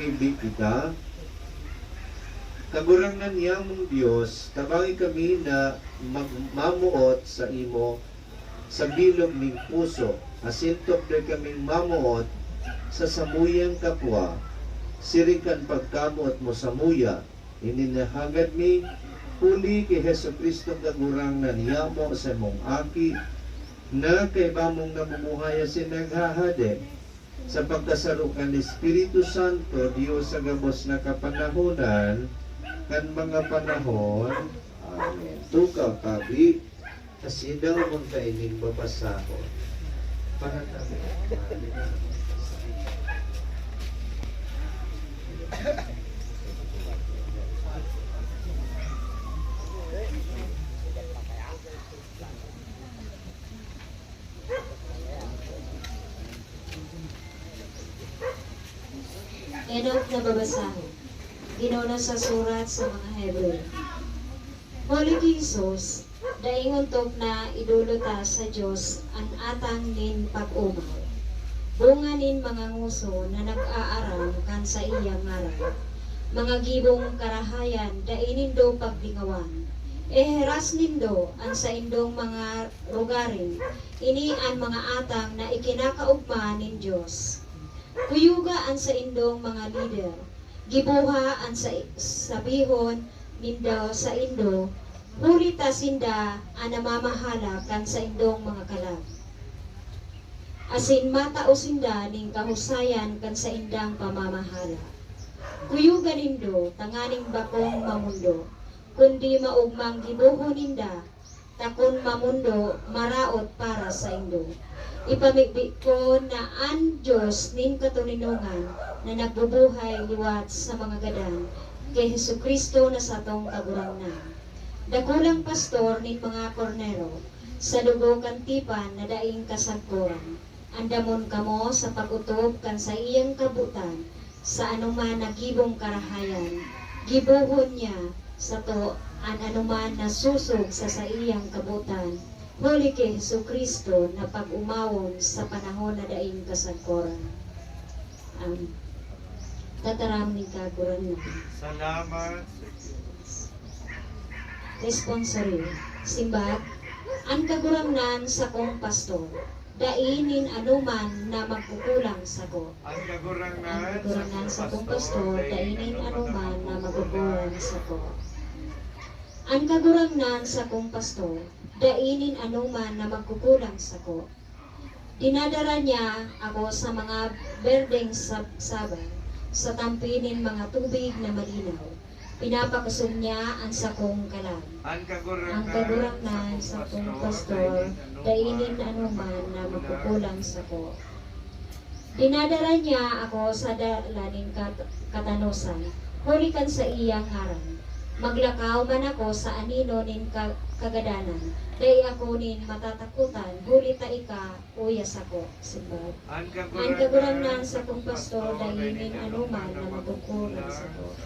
pamibi kita. Kagurangnan niya mong Diyos, tabangi kami na magmamuot sa imo sa bilog ning puso, asintok na kaming mamuot sa samuyang kapwa, sirikan pagkamuot mo samuya, ininahagad mi, huli kay Heso Kristo kagurang na niya mo sa mong aki, na kay bamong namumuhaya sinaghahade, sa pagkasarukan ni Espiritu Santo, Diyos sa gabos na kapanahonan, kan mga panahon. Amen. Tukaw kabi, kasi daw mong kaining babasahon. Para kami. Enoch na babasahin. Ginuna sa surat sa mga Hebreo. Holy Jesus, daingon tok na iduluta sa Dios ang atang nin pag-umaw. Bunga nin mga nguso na nag-aaram kan sa iyang ngaran. Mga gibong karahayan dainin do paglingawan. Eheras nindo ang sa indong mga rugarin, ini ang mga atang na ikinakaugma nin Dios. Kuyuga ang sa indong mga leader, gibuha ang sa sabihon nindo sa indo, hulita sinda ang namamahala kan sa indong mga kalag. Asin matao sinda ning kahusayan kan sa indang pamamahala. Kuyuga nindo tanganing bakong mamundo, kundi maugmang gibuho ninda, takon mamundo maraot para sa indo. Ipamigbi ko na ang Diyos nin katuninungan na nagbubuhay liwat sa mga gadan kay Hesu Kristo na sa atong kagurangnan. Dakulang pastor nin mga kornero sa dugo kantipan na daing kasagkuran. Andamon kamo sa pagutob kan sa iyang kabutan sa anuman na gibong karahayan. Gibuhon niya sa to an anuman na susog sa iyang kabutan. Huli kay Hesu Kristo na pag-umawon sa panahon na daing kasagkoran. Tataram ni kaguran na. Salamat. Responsory. Simbag, ang kagurangnan sa kong pastor, dainin anuman na magkukulang sa ko. Ang Ang kagurangan kagurangnan sa kong pastor, dainin anuman na magkukulang sa ko. Ang kagurangnan sa kong pastor, dainin anuman na magkukulang sa ko. Dinadara niya ako sa mga berdeng sabay, sa tampinin mga tubig na malinaw. Pinapakusog niya ang sakong kalam. Ang Ang kagurangnan sa kong pastor, dainin anuman na magkukulang sa ko. Dinadara niya ako sa dalaning katanusan, hulikan sa iyang ngaran. Maglakaw man ako sa anino nin kagadanan, day ako nin matatakutan, hulita ika, uyas ako, simbag. Ang Ang kagurangnan sa kong pastor, dainin anuman na magkukulang sa ko.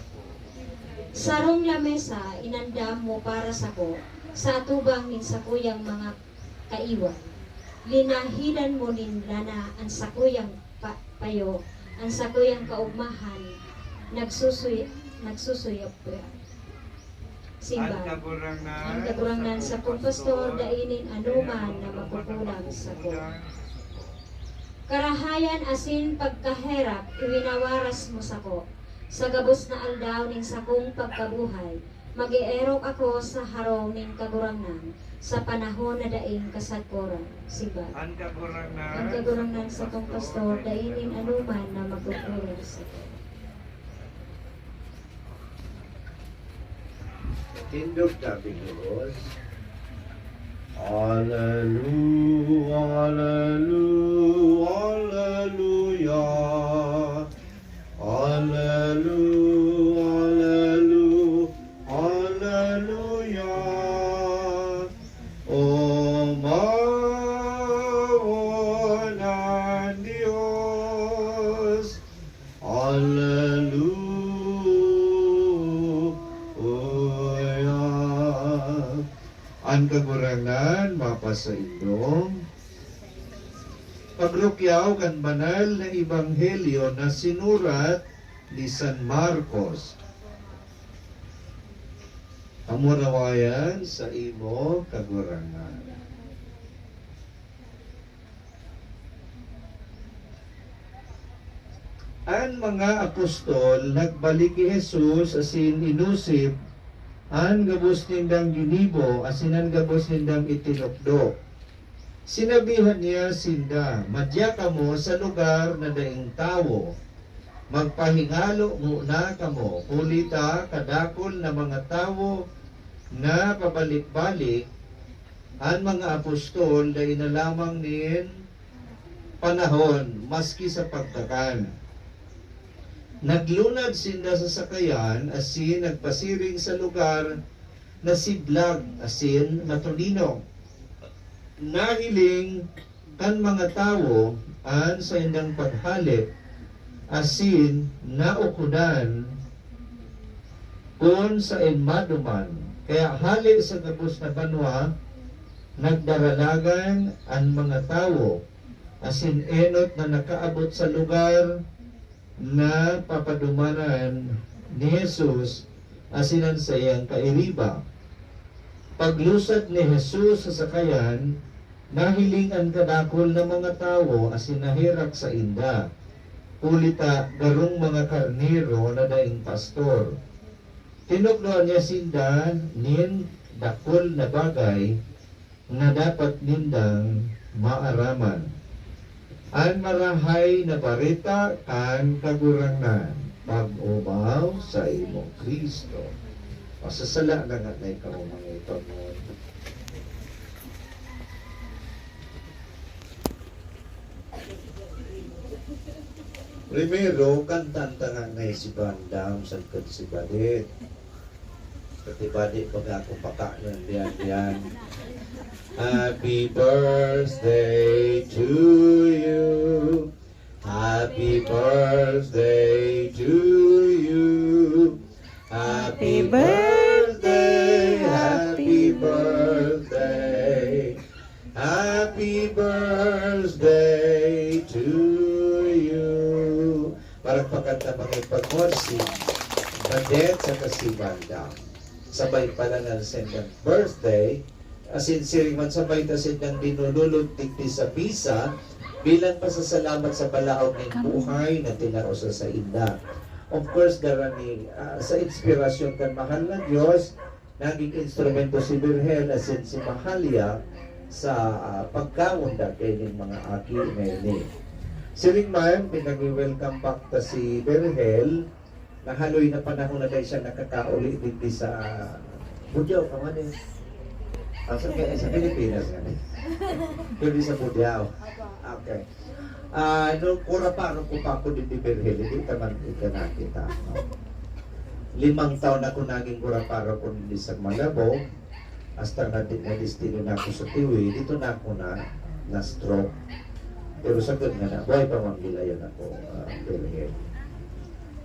Sarong lamesa, inandam mo para sa ko, sa atubang nin sa kuyang mga kaiwan. Linahidan mo nin lana ang sa kuyang payo, ang sa kuyang kaugmahan, nagsusuyap ko. Simba. Ang kagurangnan sa kong pastor, dainin anuman na magkukulang sa ko. Karahayan asin pagkaherap, iwinawaras mo sa ko. Sa gabos na aldaw ning sa kong pagkabuhay, mag-ierok ako sa harong ning kagurangnan, sa panahon na daing kasagkoran. Simba. Ang Ang kagurangnan sa kong pastor, dainin anuman na magkukulang sa ko. Tindog tabi Diyos. Hallelujah, hallelujah, hallelujah, hallelujah, hallelujah. O mawon ang Diyos. Hallelujah. Ang kagurangnan mapasa indong pagrukyaw kan banal na ebanghelyo na sinurat ni San Marcos. Amurawayan sa imo kagurangan. Ang mga apostol nagbalik kay Jesus asin inusip an gabos nindang ginibo asin an gabos nindang itinukdo. Sinabihan niya sinda, madya kamo sa lugar na daing tawo. Magpahingalo muna kamo, kulita kadakol na mga tawo na pabalik-balik ang mga apostol na inalamang nin panahon maski sa pagtakan. Naglunad sinda sa sakayan asin nagpasiring sa lugar na siblag asin matulino. Nahiling kan mga tawo an sa indang paghali asin naukudan kung sa inmaduman. Kaya hali sa gabos na banwa nagdaralagan ang mga tawo asin enot na nakaabot sa lugar na papadumanan ni Jesus asinan sa iyang kairiba. Paglusad ni Jesus sa sakayan, nahiling ang kadakol na mga tawo asin nahirak sa inda. Kulita garong mga karniro na daing pastor. Tinukdoan niya sinda nin dakol na bagay na dapat nindang maaraman. Ang marahay na barita kan kagurangan pag-ubaw sa imo Kristo. Masasala na nga na ikaw mga ito mo. Primero, kantanta nga na si Bandam sa Katsibadit. Katibadit pag ako pakanan diyan. Happy birthday to you. Happy birthday to you. Happy birthday, happy birthday. Happy birthday to you. Parang pagkanta mga ipagmorsi, Badet sa Kasibandang. Sabay pala na sendang birthday, asin siriman sabay ta sendang dinululog tigdi sa bisa, bilang pasasalamat sa balaog ng buhay na tinarosa sa inda. Of course, darani, sa inspirasyon kan mahal na Diyos, naging instrumento si Birhel asin si Mahalia sa pagkaunda kay ng mga aki ngayon. Siring man, pinag-welcome back ta si Birhel, nahaloy na panahon na dahil siya nakakauli dito sa Budyaw, kaman eh. Sa Pilipinas nga eh. Pwede sa Budyaw. Okay. Nung kurapano ko pa ako din ni Birhel, hindi naman nakita. No? 5 taon ako naging kuraparo ko din sa Malabo. Hasta na destino na ako sa Tiwi, dito na ako na stroke. Pero sagad nga na, buhay pa manggilayan ako, Birhel.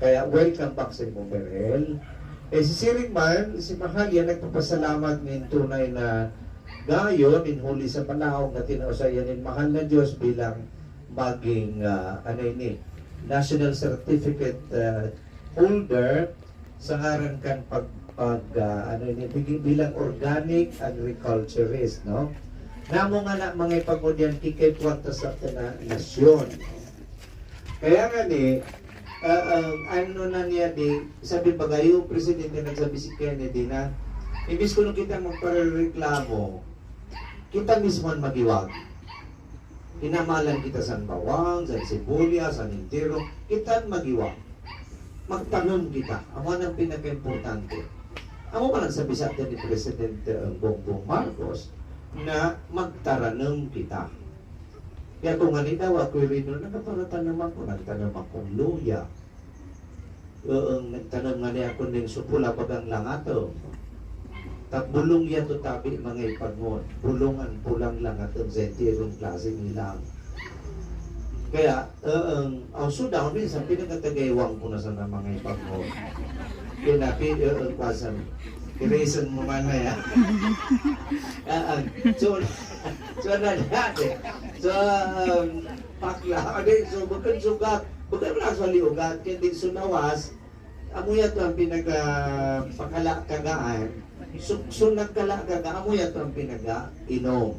Kaya welcome back sa imong Birhel. Si Siring man, si Mahalia, nagpapasalamat ng tunay na gayon, in huli sa panahon na tinausayan ng mahal na Diyos bilang maging national certificate holder sa ngaran kan bilang organic agriculturist, no? Namo nga na mga ipagmudyan kikay puwanta sa na nasyon. Kaya nga ni ano na niya di sabi pagayo presidente nagsabi si Kennedy na imbis kuno kita magparereklamo, kita mismo ang magiwag. Inamalan kita sa bawang, sa sibulia, sa nintiro, kita magiwag. Magtanong kita. Amo nang pinaka-importante. Amo man ang sabi sa atin ni Presidente Bongbong Marcos na magtaranong kita. Kaya kung nga daw ako rin nun, nagkaparatan naman ko, nagtanong akong luya. Nagtanong nga niya ako ng supula bagang langato. Bulong yan to tabi mga ipagmon. Bulungan pulang langato sa entirong klase nilang. Kaya, also daw rin sa pinagkatagaywang ko na sa mga ipagmon. Kinapi, pasan. I-reason mo man na yan. So na dati. So, pakla. So, bukan sugat. Bukan lang sa liugat, kaya din sunawas, amuya ito ang pinagpakala-kagaan. Sunag kala-kaga, amuya ito ang pinag-inom.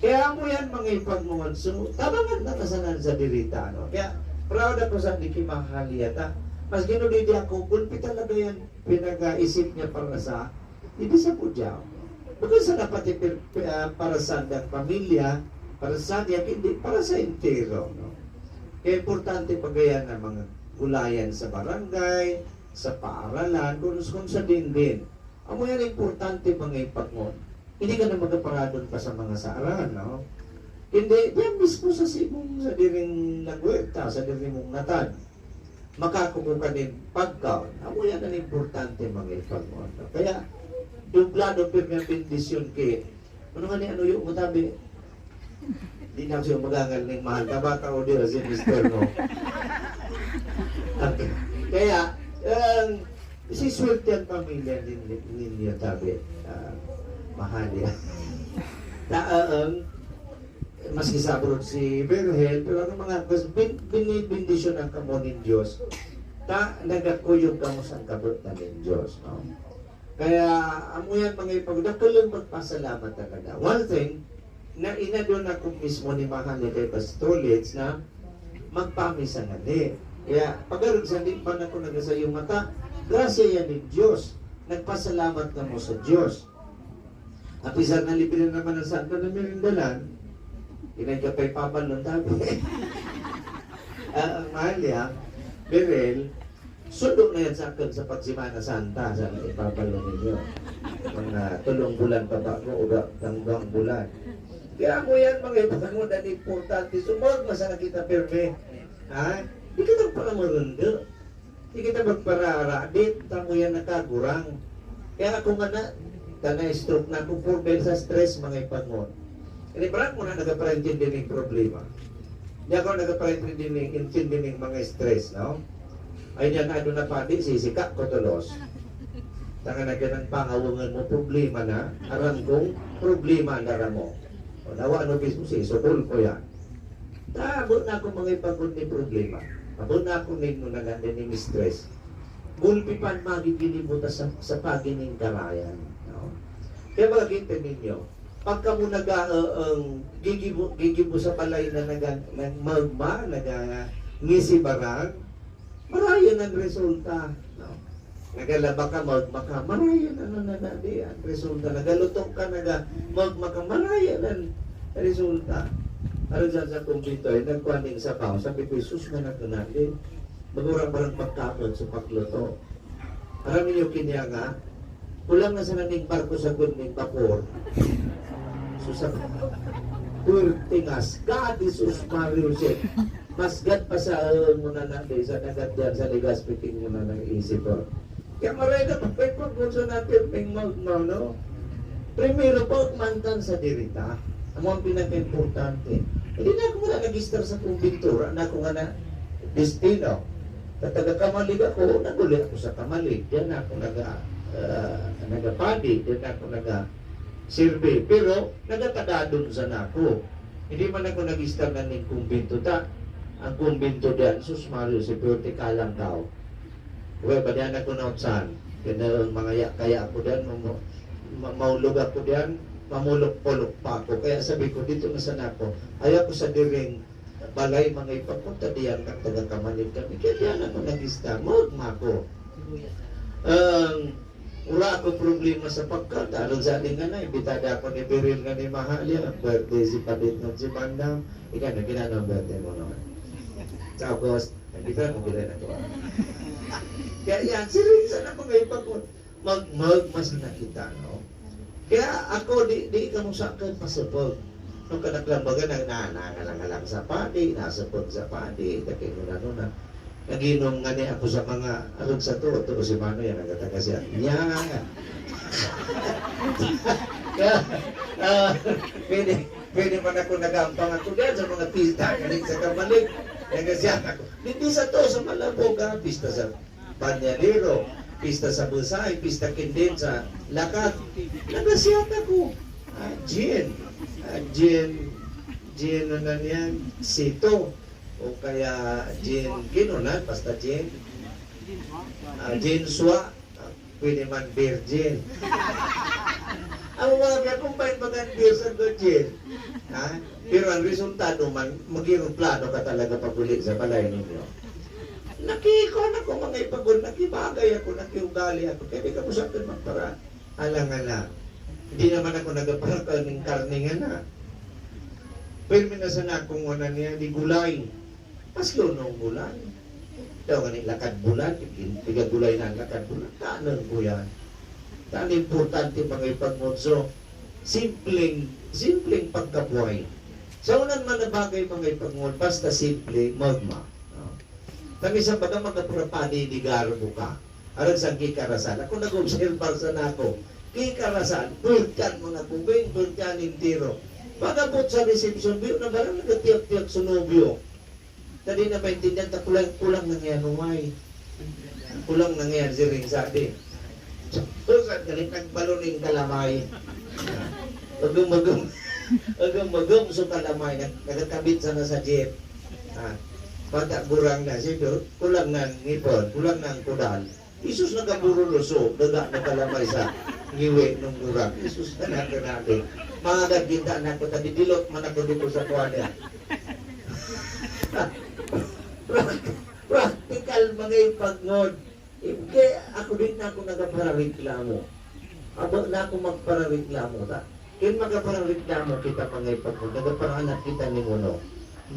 Kaya amuyan mga ipagmungan, so tabangan na kasanan sa dirita. No? Kaya proud ako sa di kimahaliyata. Mas ginulidi ako, gulpi talaga yan pinag-isip niya para sa, hindi sa pudyaw. Bukan sa dapat para sa andang pamilya, para sa diya, hindi, para sa entero. No? Kaya importante pagayan ng mga gulayan sa barangay, sa paaralan, kung sa din. Amo yan importante mga ipagmon. Hindi ka na magaparadon pa sa mga saaran, no? Hindi, yan mismo sa simong sa diring nagwerta, sa diring mong natan. Makakumo ka din pagkaon. Amo yan ang importante mga ipagmon. No? Kaya, dublado pirmi bendisyon kay ano nga ni ano yung mutabi di na siya magangal ng mahal ka bata o di si Mr. No okay. Kaya si swerte ang pamilya ninyo tabi mahal yan maski sabrod si Berhel pero ano mga binibindisyon ang kamo ng Diyos nagakuyog kamo sa kabot na ng Diyos no? Kaya amuyan mga ipagdakulong magpasalamat talaga. One thing, na inadon ako mismo ni Mahal ni kay Pastolits na magpamisa na di. Kaya pag-arag sa di pa na ko nagasayong mata, grasya yan ni Diyos. Nagpasalamat na mo sa Diyos. Apisar na libre naman ang santo na merindalan, inay ka pa'y pabalon tabi. Mahal ya, Berel, sundo na yan sa akin sa Pagsimana Santa sa ipapalo ninyo. Mga 3 bulan pa ba ko o hanggang bulan. Kaya mo yan mga ipagmo na importante. Sumag masana kita perme. Ha? Di kita pala marundo. Di kita magparara. Di tamo yan nakagurang. Kaya ako nga na, tanay stroke na ako 4 bel sa stress mga ipagmo. Ini berat mo na nagapaintindi ng problema. Di ako nagapaintindi ng mga stress, no? Ay niya na na pati, sisika ko tulos. Tangan na ng pangawungan mo, problema na, aram kong problema na mo. O nawa ano bis mo sukul ko yan. Abot na ako mga ipagod ni problema. Abot na ako ninyo na nandun ni stress. Gulpipan magigilibuta sa pagining karayan. No? Kaya magiging ninyo, pagka mo gigibo sa palay na nagmagma, ngisi barang, marayan ang resulta. No? Nagalaba ka, magmaka, marayan ang nanadi ang resulta. Nagalutok ka, magmaka, marayan ang resulta. Ano dyan sa kumpito ay nagkuhaning sa pao. Sabi ko, Isus na nagkunandi. Magurang parang pagkapot sa pagluto. Alam niyo kanya nga, kulang na sa naning barko sa gunding vapor. Susak, tingas, God Isus Mario Shek. Mas gad pa sa muna natin sa nagat dyan sa ligas piting muna ng isip ko. Kaya maray na pagpagpunso natin ping magmaw, no? Primero po, mantan sa dirita. Ang mga pinaka-importante. Hindi na ako muna nag-istar sa kumbintura na ako nga na destino. Taga-kamalig ako, nagulit ako sa kamalig. Diyan ako nagapadi, diyan ako naga-sirve. Pero, nagatadadon sa nako. Hindi man ako nag-istar na ng kumbinto ta. Ang kumbinto diyan, sus Mario, security ka lang daw. Uwe, ba diyan ako nautsan? Kaya mga kaya ako diyan, maulog ako diyan, mamulok-pulok pa ako. Kaya sabi ko, dito na sana ako. Ayaw ko sa diring balay mga ipapunta diyan kang taga-kamalig kami. Kaya diyan ako nag-istar. Magma ko. Wala ako problema sa pagkata. Anong sa ating nga na, imbitada ako ni Biril nga ni Mahalia. Ang birthday si Padit ng si Bandam. Ika na, ginanong birthday mo naman. Sa August, nagkita mo bilay na ito. Kaya yan, seryoso na mga ipag mas nakita, no? Kaya ako, di ka mong sakit pasapag. Nung kanaklambaga, nangalang sa padi, nasapag sa padi, nakinuna. Naginom nga niya ako sa mga alog sa to si Mano yan, nagataga siya. Kaya, pwede man ako nagampang ako dyan sa mga pista, kanig sa kamalig. Nagasyan ako. Hindi sa to, sa Malabog, pista sa Banyalero, pista sa Busay, pista Kindin sa Lakat. Nagasyan ako. Gin na yan, Sito. o kaya gin ginunan, basta gin. Gin swa, pwede man virgin. Ang mga kumpain pa kan beer sa gin. Ha? Pero ang resultado man, plano ka talaga paguli sa balay ninyo. Nakikon ako mga ipagod, nakibagay ako, nakiugali ako, kaya di ka po sa akin magpara. Alang-alang. Hindi naman ako nagparakal ng karne nga na. Pero minasan akong una niya, di gulay. Paski unong gulay. Daw nga lakad bulan, tiga gulay na lakad bulan. Kanan ko yan. Tan importante mga ipagmudso. Simpleng pagkabuhay. Sa unan man na bagay mga ipagmud, basta simple, magma. Kami sa baga magkapurapadi di garbo ka. Aron sa kikarasan. Ako nag-observar sa nako. Kikarasan, pulkan mga kubing, pulkan intiro. Pagabot sa reception, biyo na barang nagatiyak-tiyak sunubyo. Tadi na maintindihan, kulang nangyari humay. Kulang nangyari si Ring sabi. Terus at galing nagbaluning kalamay. Agum-agum so kalamay, nagkakabit sana sa jeep. Pagkagurang na siya, kulang ng ngipon, kulang ng kudal. Isus nagaburo luso, daga na kalamay sa ngiwi ng gurang. Isus na natin. Mga gagita na ko, tadi dilot man ako dito sa kuwada. Practical mga ipagngod. Kaya ako din na ako nagaparareklamo. Abo na ako magparareklamo ta. Kaya magaparareklamo kita mga ipagngod. Nagaparanak kita ni Muno.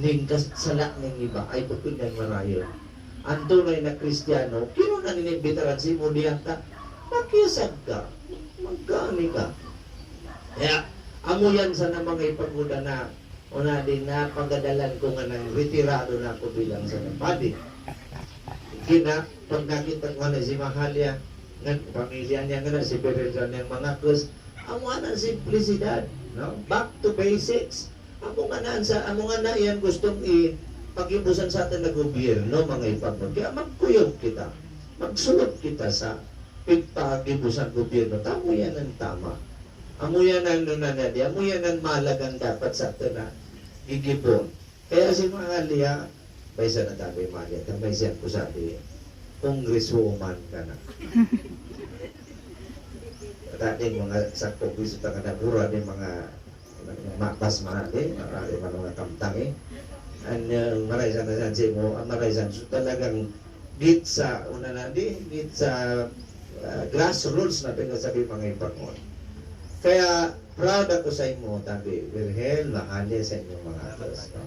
Ning kasala ng iba ay bukod ng marayo. Ang tunay na Kristiyano, kino na ninibitaran si Mudiyak ka, makisag ka, magkani ka. Kaya, amo yan sa na mga ipagmuda na una din na pagdadalan ko nga ng retirado na ako bilang sa napadi. Kina, pag nakita ko na si Mahalia, ng pamilya niya nga na, si Perezan ng mga kus, amo na simplicidad, no? Back to basics. Amo nga na yan gustong pag-ibusan sa atin na gobyerno, mga ipagmod. Kaya magkuyog kita, magsulot kita sa pag-ibusan gobyerno. Tamo yan ang tama. Amo yan ang nunanadi, amo yan ang malagang dapat sa atin na gigibon. Kaya si Mahalia, baysa na tabi Mahalia, tambay siya ko sabi, congresswoman ka na. Dating mga sakpo gusto ka na pura din mga mapas marami mga kamtangi. Ang maraysan na sansi mo, ang maraysan so talagang git sa una na git sa grassroots na pinasabi mga ipagmon. Kaya proud ako sa inyo, tabi Virgel, Mahalia sa inyong mga atas. No?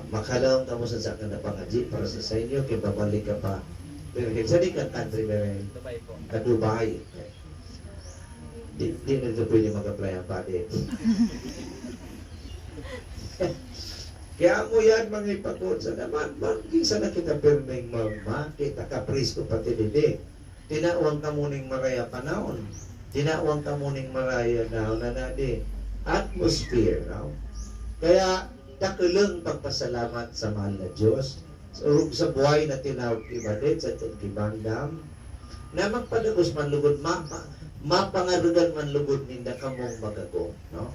Makalawang kamo sa akin na pangaji para sa inyo, kaya babalik ka pa Virgel. Sa di ka country Virgel? Dubai po. Dubai. Di na ito pwede mag-apply ang pati. Kaya mo yan mga ipagod sa naman, isa na kita permeng magma, kita kapristo pati didi. Tinawang ka muning maraya panahon. Tinawang ka muning maraya na nadi. Atmosphere, no? Kaya, takilang pagpasalamat sa mahal na Diyos. Sa buhay na tinawag ibadit sa itong kibandam, na magpadagos man lugod, mapangarugan man lugod ninda kamong magago, no?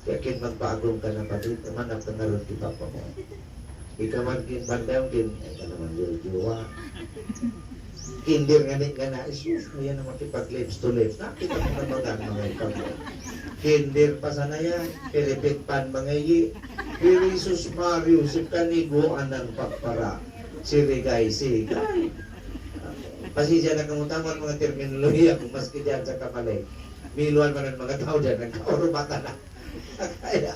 Kaya kin magpaagong ka na pati, man ang pangaroon kita pa mo. Ikaw man kin bandam, kin, ay ka naman juwa. Kindir nga din ka na, isus mo yan naman kipag-lips to lips. Nakita mo na mga ikaw mo. Kindir pa sana yan, pilipit pan mga iyi. Pero Isus Mario, si kaniguan ng pagpara. Sigay. Pasisya na kamutangan mga terminolohiya kung maski dyan sa kamalay. Miluan man ang mga tao dyan, nagkaurumata na. Kaya,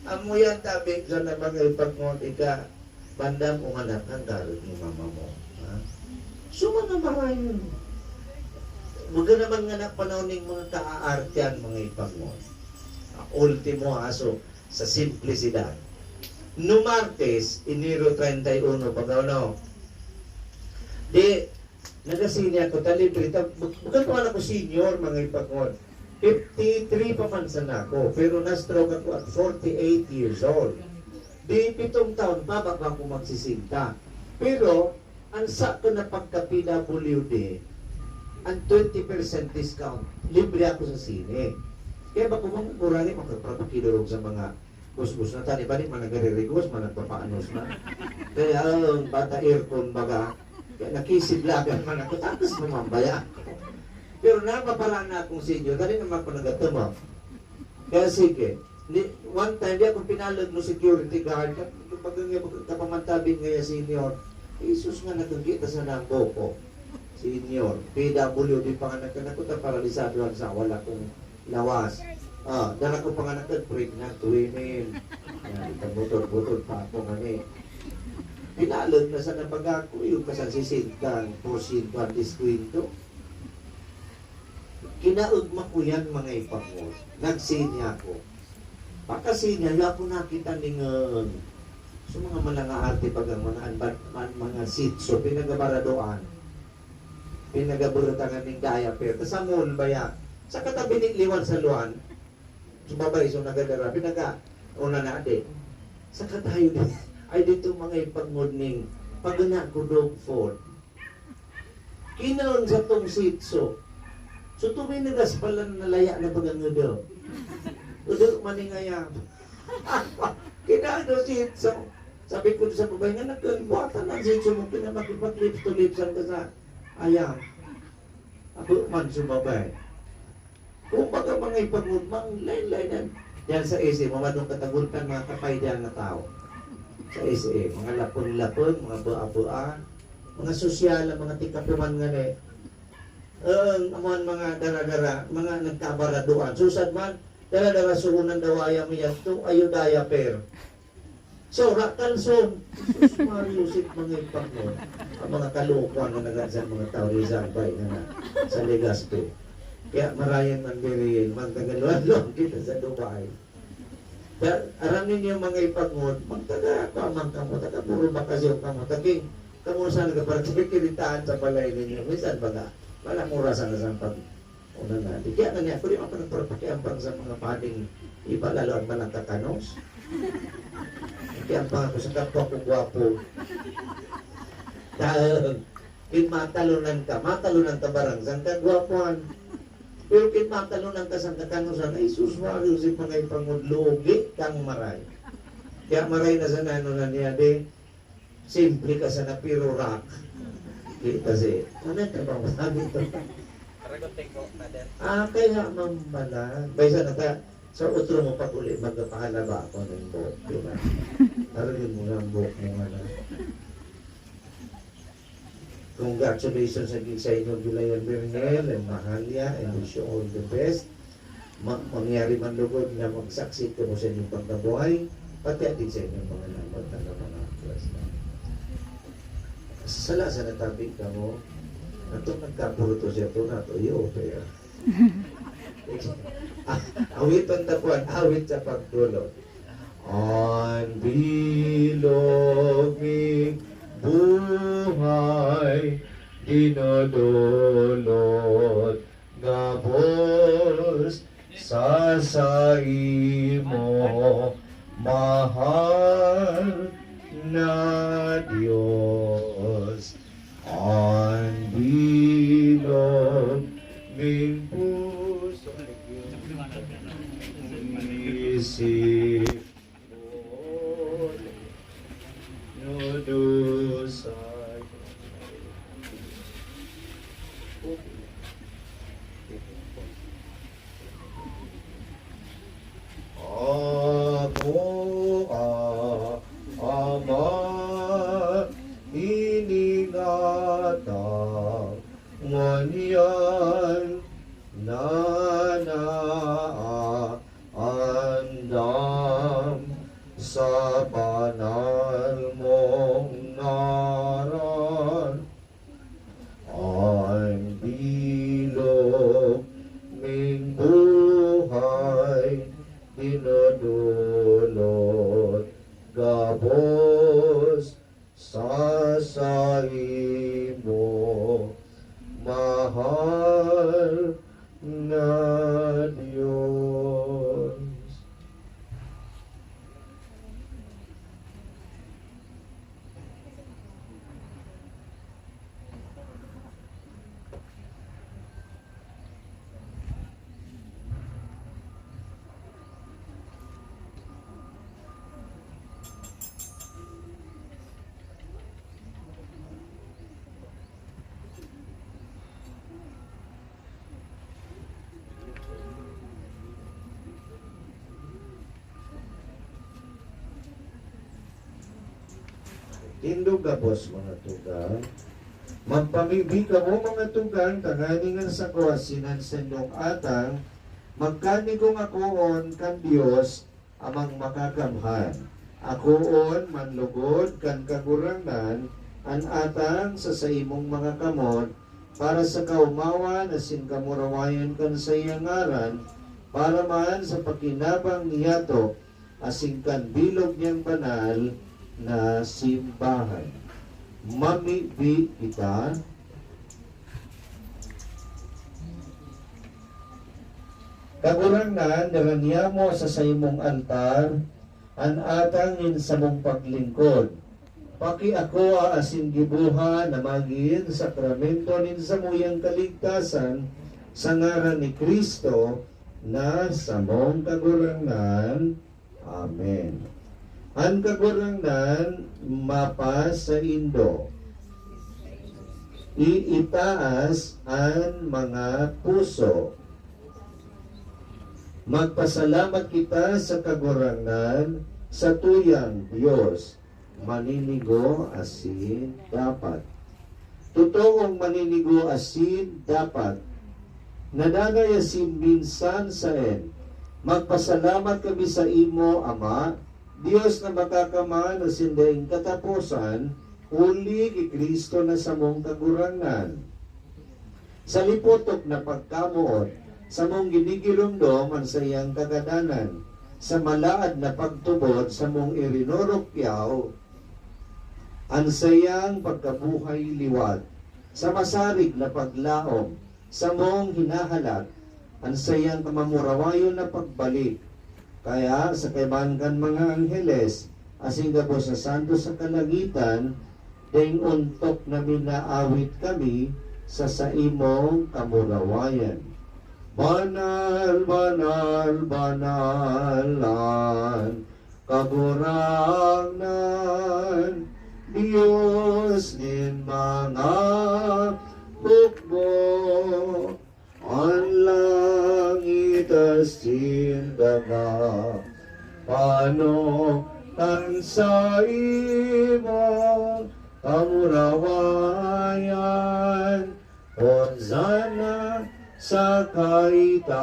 amo yan tabi sa na mga ipagmod, ika, bandam umanap ang darot ni mama mo. Ha? Suma na marayon. Huwag naman nga na panahon ng mga kaaartian, mga ipagmod. Ultimo aso, sa simplicidad. No Martes, Enero 31, pag-ano, di, nagasinya ko, talibrita, bukan pa ako senior, mga ipagmod. 53 pa man sana ako, pero na-stroke ako at 48 years old. Di 7 taon pa baka ako magsisinta. Pero, ang sa ko na pagka-PWD, ang 20% discount, libre ako sa sine. Kaya baka kurangi, makapapakidurog sa mga kuskus na tani, balik man nagre-request, man nagpapaanos na. Kaya ang bata aircon baga, kaya nakisiglagan man ako, tapos mamambaya. Pero napapala na akong senior, dali naman ako nagatumap. Kaya sige, one time, di ako pinalag no security guard, pag kapamantabing ngaya senior, Isus nga nagkikita sa nambo ko, senior, PWD pa nga nagkanakot, paralisado lang sa wala kong lawas. Dala ko pa nga pregnant women. Butol-butol pa ako nga eh. Pinalag na sa nabagako, yung kasasisintang porsyento at diskwento. Kinaugma ko yan mga ipangod. Nagsinya ko. Pakasinya, ya ko nakita ningan. So mga malanga arte pag ang mga sitso, pinagabaradoan. Pinagaburutangan ng diaper. Tapos sa mall ba yan? Sa katabi ni Liwan sa Luan, sumabay, so nagadara, una na ade. Sa katayo din, ay dito mga ipangod ning pagana ko dog food. Kinaon sa tong sitso. So tumay nagaspalan na laya na pagangudo. Udo maningaya. Kinado sitso. Sabi ko sa babae nga, nagbuhatan ng sitso mo, pinamagipag-lips to lips ang kasa. Ayaw. Ako man sumabay. Kung baga mga ipagmudmang lain-lainan. Yan sa SA, mamadong katagulkan mga kapay diyan na tao. Sa SA, mga lapon-lapon, mga bua-bua, mga sosyal, mga tikapuman nga na mga dara-dara, mga nagkabaraduan. Susad man, dara-dara suunan dawaya mo yan to, ayudaya per. So, rakalson, Jesus Mariusip mga ipagmud. Ang mga kalukuan na nagasan mga tao, Rizal Bay na sa Legazpi. Kaya marayan man diriin, magtagaluan-luan kita sa Dubai. Kaya aramin niyo mga ipagmud, magtaga-pamang kamo, taga-puro bakasyon kamo, taging kamo saan ka parang kiritaan sa balay ninyo. Minsan baga, walang oras ang nasampag. Una na, di kaya na niya, kung di ako nagpapakiampang sa mga pading iba, lalo ang malang kakanos. Kaya pa ako sa kapwa ko gwapo. Dahil, matalunan ka barang, saan ka gwapuan? Pero matalunan ka sa kakanusan, ay suswari si mga ipangudlogi kang maray. Kaya maray na sa nano na niya, de, simple ka sa napiro rock. Kasi, ano ito ba masabi ito? Kaya mamala. Baysa na ta, sa utro mo pa uli, magpahalaba ako ng buhok. Diba? Aralin mo na ang buhok mo nga na. Congratulations again sa inyo, Gulayan Bernel, and Mahalia, and wish you all the best. Mangyari man lugod na magsaksit ka mo sa inyong pagkabuhay, pati atin sa inyong mga lambat na mga klas na. Sala sa natabing ka mo, natong nagkapuruto siya ito na ito, iyo, pero. Awit ang tapuan, awit sa pagdulot. Ang biloging buhay, dinodolot nga Bos sa imo mahal na Diyos. Ang bilog ng puso isip mo nudusay. Ako Ama, iningatan ngunyan na naandam sa banal mong ngaran. Ang bilog ming buhay dinudulot gabos sa imo mahal na Diyos. Tindog gabos mga tugang. Magpamibi ka mo mga tugang, tanganingan sa kuwasinan sendong atang, magkanigong akoon kan Dios amang makakamhan. Akoon manlugod kan kagurangan, an atang sa imong mga kamot, para sa kaumawan asin kamurawayan kan sa iyang ngaran, para man sa pakinabang niyato, asin kan bilog niyang banal na simbahan. Mamibi kita. Kagurangan, naraniya mo sa imong altar, an atang in sa mong paglingkod. Paki ako asin gibuha na magin sakramento nin sa muyang kaligtasan sa ngaran ni Kristo na sa mong kagurangan. Amen. Ang kagurangan mapas sa Indo. Iitaas ang mga puso. Magpasalamat kita sa kagurangan sa tuyang Diyos. Maninigo asin dapat. Totoong maninigo asin dapat. Nadanay asin minsan sa en. Magpasalamat kami sa imo, Ama, Diyos na makakaman asin daing katapusan, uli kay Kristo na sa mong kagurangan. Sa lipotok na pagkamuot, sa mong ginigilumdom ang sayang kagadanan, sa malaad na pagtubod sa mong irinorokyaw, ang sayang pagkabuhay liwat, sa masarig na paglaom, sa mong hinahalat, ang sayang kamamurawayon na pagbalik. Kaya sa kaibangan mga angheles, asing gabos sa santo sa kalangitan, ding untok na minaawit kami sa imong kamurawayan. Banal, banal, banalan, kagurangan, Diyos din mga bukbo, ang langit asin daga, paano tan sa imong kamurawayan, Hosanna sa kaitaasan,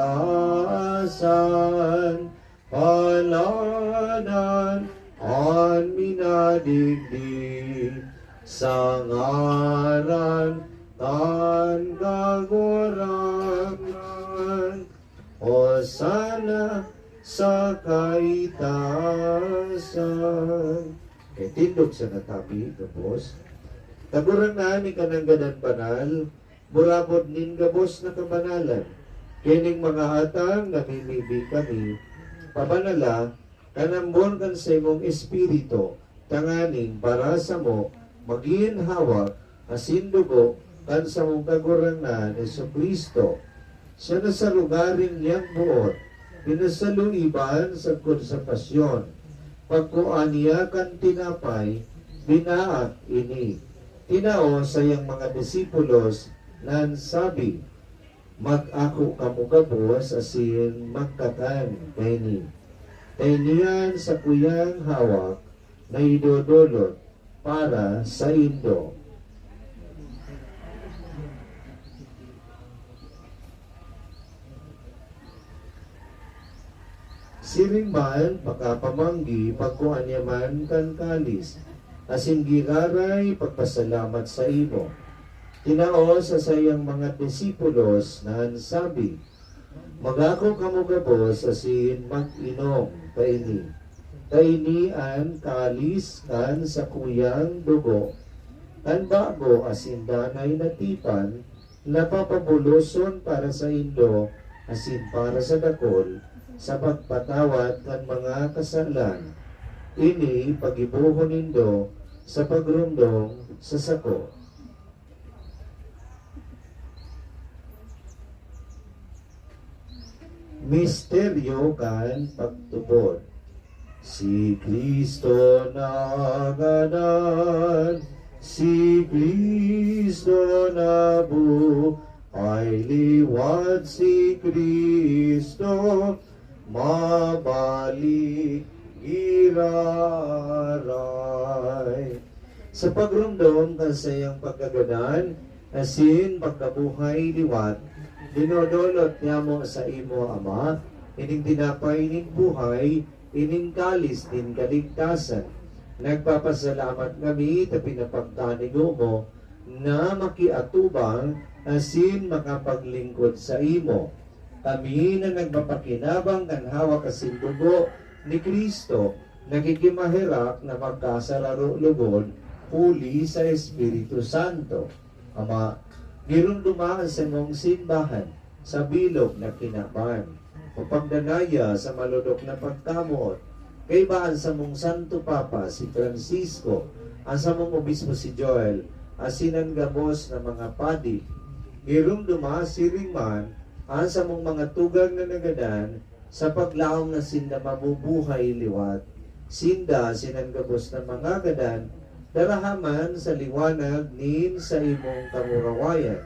palanan ang minadigdig, sa ngaran tan kagurangan, Hosanna sa kaitaasan. Kay tindog sa natabi, kapos. Kagurangan ni kanangganan banal, burabod nin gabos na kabanalan. Kining mga atang namimibi kami, pabanala, kanambon kan sa imong espiritu, tanganing para sa mo, maginhawak, asin dugo, kan sa mong kagurangan, Jesucristo. Siya na sa lugaring niyang buot, pinasaluiban sa konsapasyon. Pagkuaniya kan tinapay, binaak ini. Tinao sa iyang mga disipulos, nan sabi, mag-ako kamugabos asin magkatan kaini. Kainian sa kuyang hawak na idodolot para sa Indo. Siringman makapamanggi pagkuanyaman kan kalis, asin gigaray pagpasalamat sa imo. Tinao sa sayang mga disipulos na sabi, magako kamugabos asin mag-inom kaini. Kainian kalis kan sa kuyang dugo, kan bago asin danay na tipan, napapabuloson para sa Indo, asin para sa dakol, sa pagpatawad kan mga kasalan. Ini pagibuhon nindo sa pagrumdong sa sako. Misteryo kan pagtubod. Si Kristo naganan, si Kristo nabu, ay liwat si Kristo, mabalik iraray. sa pagrumdom kan sa iyang pagkagadan, asin pagkabuhay liwat, dinodolot niya mo sa imo, Ama, ining tinapay ining buhay, ining kalis din kaligtasan. Nagpapasalamat kami ta pinapagtanigo mo na makiatubang asin makapaglingkod sa imo. Kami na nagpapakinabang kan hawak kasin dugo ni Kristo, nakikimahirak na magkasararo lugod, huli sa Espiritu Santo. Ama, girundumaan sa mong simbahan sa bilog na kinaban, upagdanaya sa maludok na pagkamuot, kay baan sa mong Santo Papa si Francisco, ang sa mong Obispo si Joel, asinan gabos na mga padi, girunduma siring man, ang sa mong mga tugang na nagadan, sa paglaom na sinda mabubuhay liwat, sinda sinanggabos ng mga gadan, darahaman sa liwanag nin sa imong kamurawayan.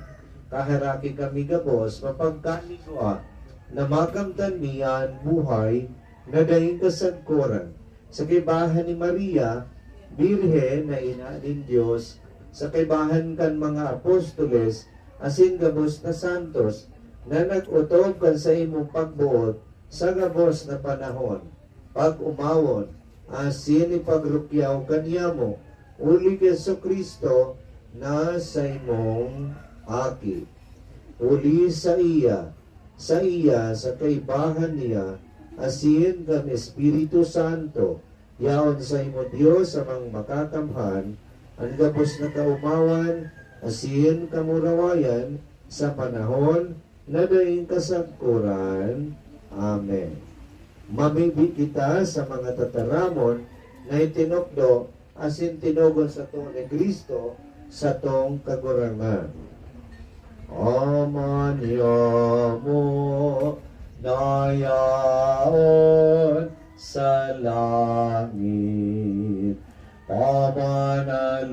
Kaharaki kami gabos, mapagkanigwa, na makamtan niyan buhay, na daing kasagkoran. Sa kaibahan ni Maria, Birhen na ina ng Diyos, sa kaibahan kan mga apostoles, asin gabos na santos, na nag-utob kan sa imong pagbuot, sa gabos na panahon, pag-umawon, asin ipagrukyaw kanya mo, uli Yesu Kristo na sa imong aki. Uli sa iya, sa kaibahan niya, asin kan Espiritu Santo, yaon sa imo Dios amang makakamhan, ang gabos na kaumawan, asin kamurawayan, sa panahon na daing kasagkuran. Amen. Mamibi kita sa mga tataramon na itinokdo asin tinugon sa tong ni Kristo sa tong kagurangan. Ama niya mo dayaon sa langit, pamanalon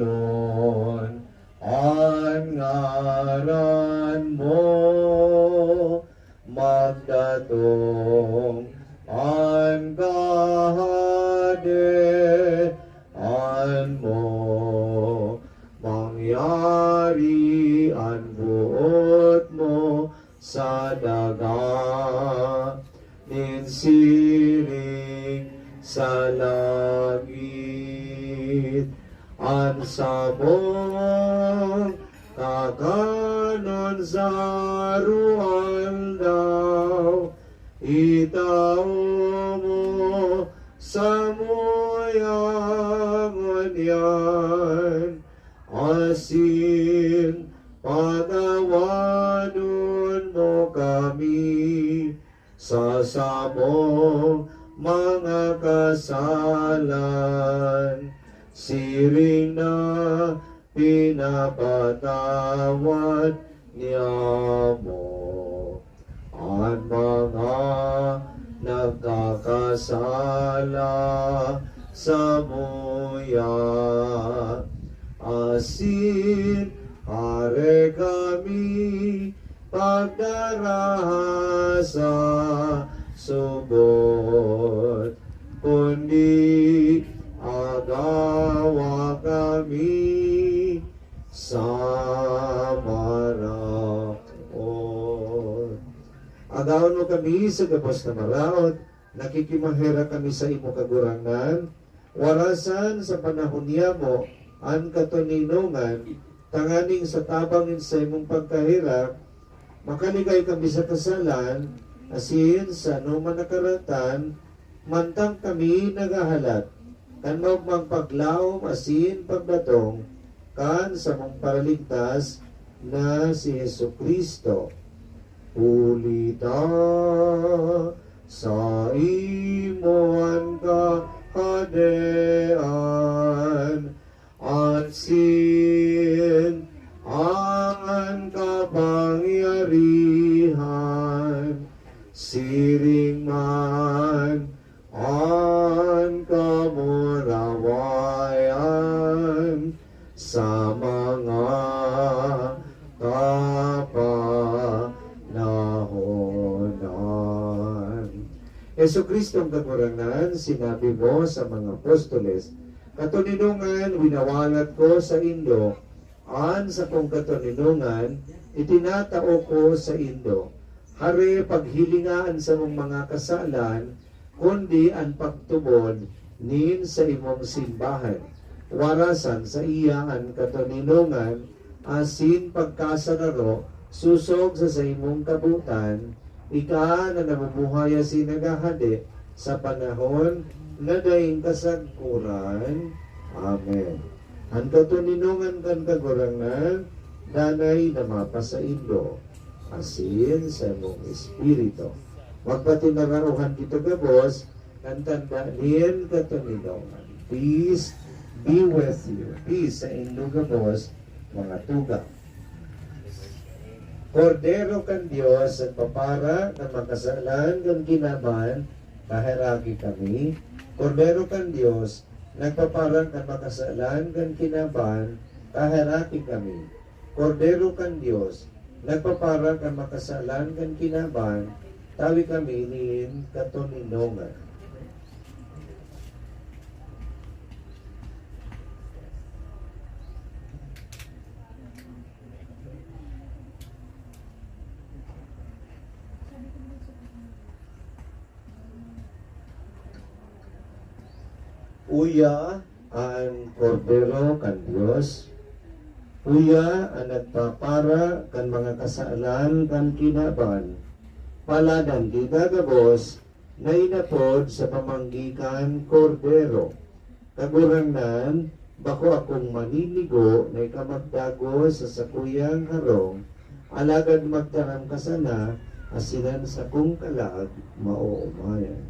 ang ngaran mo, magdatong ang kahadian mo, mangyari ang buot mo sa daga, ninsiring sa langit, ang sabong kakanon sa ruang daw, itaw mo sa muyangon yan, asin pagawanon mo kami sa samong mga kasalan, siring na pinapatawad niya mo ang mga nagkakasala sa muya, asin pare kami pagdarasa subot, kundi agawa kami sa maraot. Agawon mo kami sa gabos na maraot, nakikimahera kami sa imo kagurangan, warasan sa panahon niya mo, ang katuninungan, tanganing sa tabangin sa imong pagkahirap, makaligay kami sa kasalan, asin sa anuman nakaratan, mantang kami nagahalat, kan magpaglaom asin pagdatong, kan sa mong paraligtas na si Yesu Kristo. Ulita sa imoan kahadean, asin ang kapangyarihan, siring man ang kamurawayan sa mga kapanahonan. Yesu Kristo ang kagurangan, sinabi mo sa mga apostoles, Katuninungan, winawalat ko sa Indo, an sa kong katuninungan, itinatao ko sa Indo. Hare paghilingaan sa mong mga kasalan, kundi ang pagtubod nin sa imong simbahan. Warasan sa iya ang katuninungan, asin pagkasanaro, susog sa imong kabutan, ika na namumuhay sinagahadi sa panahon na daing kasagkuran. Amen. Ang katuninungan kan kagurangan, danay na mapa sa Indo, asin sa mong espiritu. Magpatinararuhan dito gabos, ang tandaanin katuninungan. Peace be with you. Peace sa Indo gabos, mga tuga. Kordero kan Diyos at papara na makasalan kan kinaban, kahiragi kami. Kordero kan Diyos, nagpapara kan makasalan kan kinaban, kahiragi kami. Kordero kan Diyos, nagpapara kan makasalan kan kinaban, tawi kami inin katuninongan. Uya ang kordero kan Dios. Uya ang nagpapara kan mga kasalan kan kinaban. Paladan kita gabos na inapod sa pamanggikan kordero. Kagurangnan, bako akong maninigo na ikamagdago sa sakuyang harong, alagad magtaram kasana, asinan sa kong kalag, mauumayan.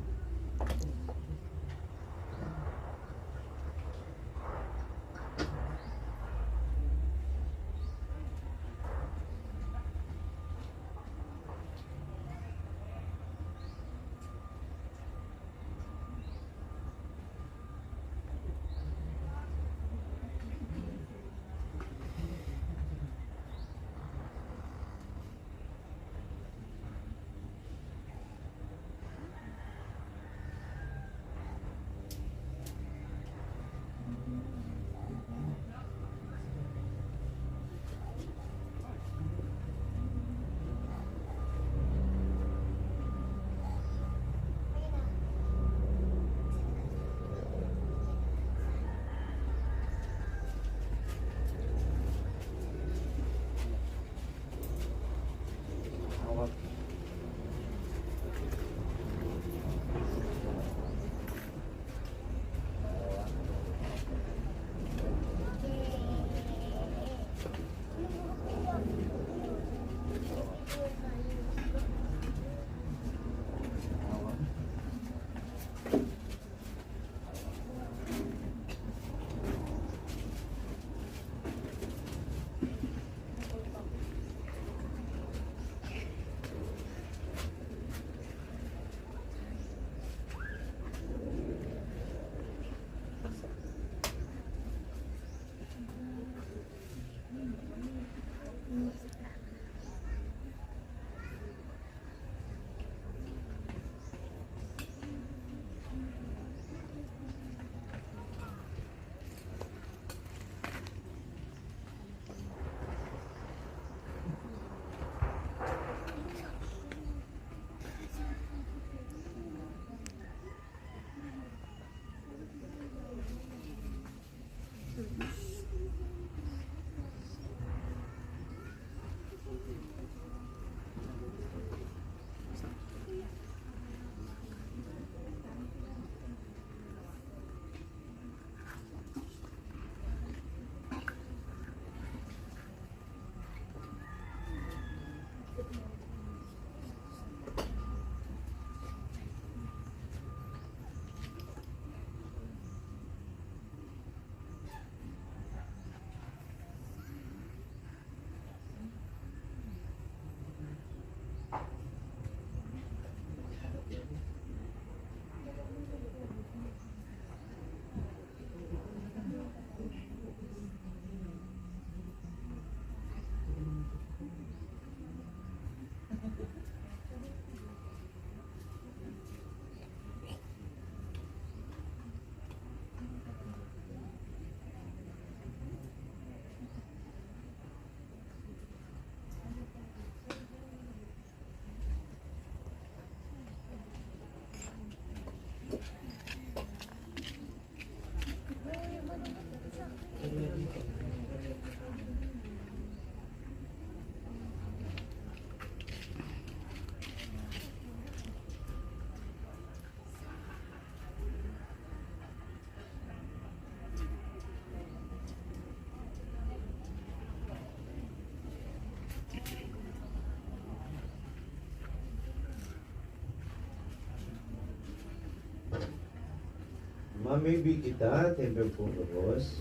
Mamibi kita, tender po boss.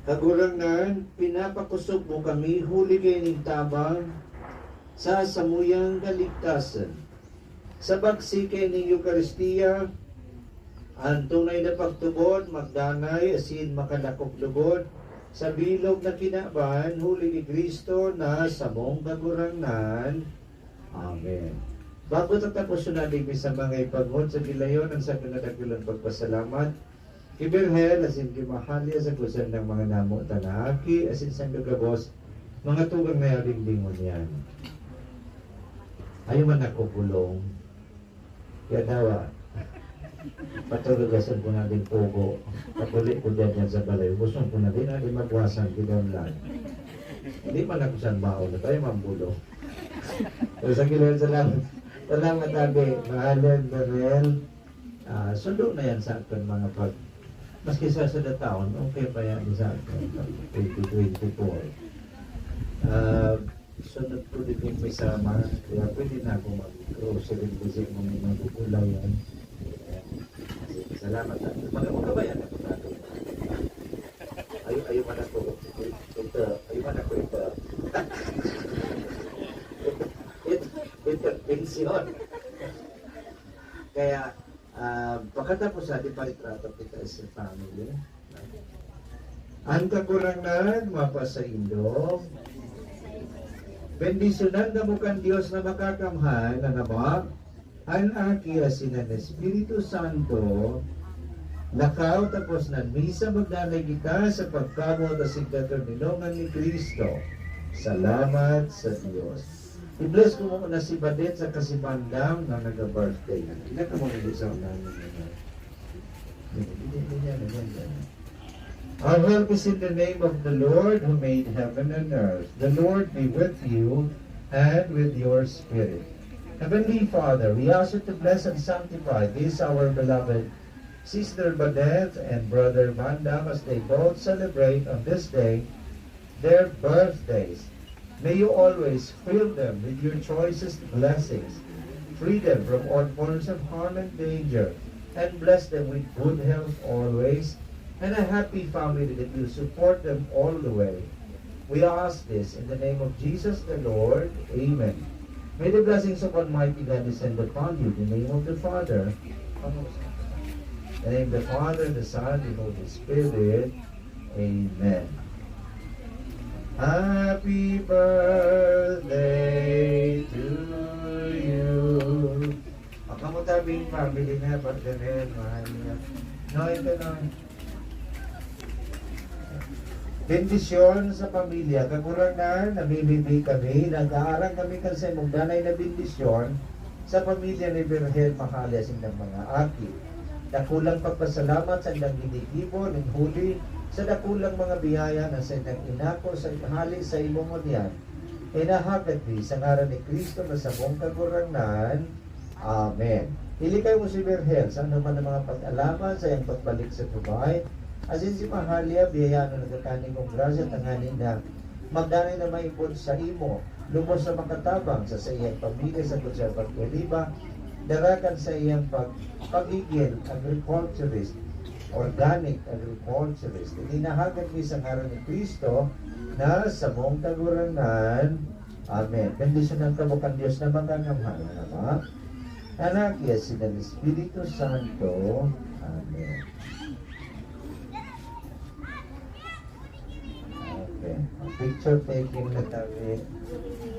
Kagurangan, pinapakusog mo kami, huli kayo ng tabang sa samuyang kaligtasan. Sa bagsikay ng Eucharistia, ang tunay na pagtubod, magdanay, asin makalakop lubod, sa bilog na kinaban, huli ni Kristo na samong kagurangan. Amen. Bago tatapos yun natin sa mga ipagod sa gilayon, ang sa pinadagulang pagpasalamat, Iberhel, asin kimahalya sa kusan ng mga namo tanaki, asin sa gagabos, mga tugang na yaring lingon yan. Ayaw man ako kulong. Kaya dawa, patulugasan ko na din pogo. Patuloy ko dyan sa balay. Gusto ko na din natin magwasan kinamlan. Hindi man ako saan baon na tayo mambulo. Pero sa kilayon, salamat tabi. Mahalan, Berhel. Sundo na yan sa akin mga pag maski sa taon, okay pa yan sa 2024. Sunod po din yung may sama, kaya pwede na ako mag-grocery visit ng mga gugulaw yan. Salamat na. Magkabayan ako natin. Ayaw man ako ito. Intervention. Kaya, pagkatapos sa paritrato kita sa family. Ang kakurangan, mapasaindo. Bendisyonan na mukhang Diyos na makakamhan, na namak, ang aki asinan ng Espiritu Santo, lakaw tapos na misa magdanay kita sa pagkamot at sigdatorninongan ni Kristo. Salamat sa Diyos. I-bless ko muna si Badet sa kasibandang na nag-birthday. Ilan ka muna sa namin. Our help is in the name of the Lord who made heaven and earth. The Lord be with you and with your spirit. Heavenly Father, we ask you to bless and sanctify this our beloved Sister Badet and Brother Mandam as they both celebrate on this day their birthdays. May you always fill them with your choicest blessings, free them from all forms of harm and danger, and bless them with good health always, and a happy family that will support them all the way. We ask this in the name of Jesus the Lord. Amen. May the blessings of Almighty God descend upon you in the name of the Father, the name of the Father, the Son, and the Holy Spirit. Amen. Happy birthday to you. Pagkamutabing family na, pagkanin, mahal niya. No, ito na. Bendisyon sa pamilya. Kakurangan, namimili kami. Nag-aarang kami kasi magdanay na bendisyon sa pamilya ni Berhel Mahalia ng mga aki. Dakulang pagpasalamat sa ilang ginigibo ng huli sa dakulang mga biyaya na sa ilang inako sa hali sa imong unyan. Inahagat di sa ngaran ni Kristo na sa mong kakurangan. Amen. Hili kayo mo si Berhel sa naman ng mga pag-alaman sa iyang pagbalik sa Dubai. Asin si Mahalia, biyaya na nagkakaning kong grasya tanganin na magdanay na maipon sa imo, lumos sa makatabang sa iyang pamilya sa Kutsya Pag-Oliba, darakan sa iyang pagiging agriculturist, organic agriculturist. Inahagat ni sa ngaran ni Kristo na sa mong kagurangan. Amen. Bendisyon ng kabukan Diyos na magangamhan. Nama, anak, yes, ng Espiritu Santo. Amen. Okay. Picture taking na tabi.